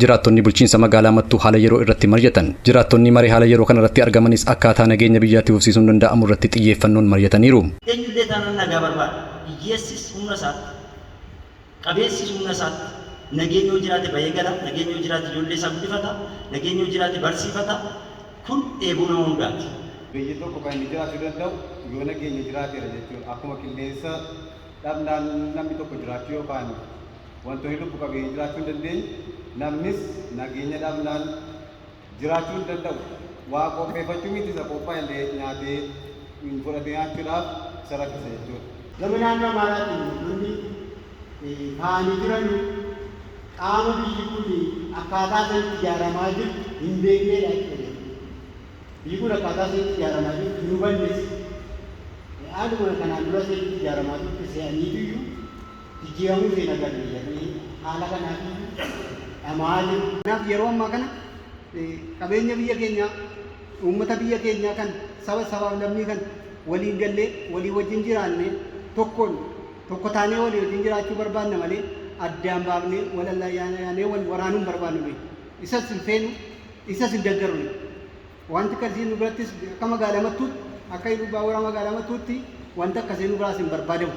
jiraattonni bulchiinsa magaalaa Mattuu haala yeroo irratti mari'atan. Jiraattonni marii haala yeroo kana irratti argamanis akkaataa nageenya biyyaatti fufsiisuun danda'amu irratti xiyyeeffannoon mari'ataniiru. Eenyullee taanaan nagaa barbaada. Hiyyeessis humna isaatti, qabeessis humna isaatti, nageenya yoo jiraate bahee gala, nageenya yoo jiraate ijoollee isaa guddifata, nageenya yoo jiraate barsiifata. Kun dheebuu nama hundaati. Biyyi tokko kan inni jiraachuu danda'u yoo nageenya jiraateera jechuudha. Akkuma qilleensa dhabnaan namni tokko jiraachuu yookaan wantoonni lubbu qabeeyyii jiraachuu hin dandeenye namnis nageenya dhabnaan jiraachuu hin danda'u. Waa qopheeffachuu miti isa qophaa'ellee nyaatee fudhatee nyaachuudhaaf isa rakkisa jechuudha. Gama naannoo Amaaraatiin lolli kaa'anii jiran qaama biyyi kun akkaataa isaatti ijaaramaa jiru hin beekneedha jechuudha. Biyyi kun akkaataa isaatti ijaaramaa jiru hin hubannes haaluma kanaan dura isaatti ijaaramaa jiru se'aniitiyyuu jijjiiramuu seen agarre jedhanii haala kanaaf dhamaa jiru. Kanaaf yeroo ammaa kana qabeenya biyya keenyaa uummata biyya keenyaa kan sabaaf lammii kan waliin gallee walii wajjin jiraanne tokko taanee walii wajjin jiraachuu barbaanna malee addaan baafnee walallayyaanee wal waraanuun barbaannu. Isas hin feenu, isas hin deeggarru. Wanti akkasii nu birattis akka magaalaa Mattuutti akka baawura magaalaa Mattuutti wanta akkasii nu biraas hin barbaadamu.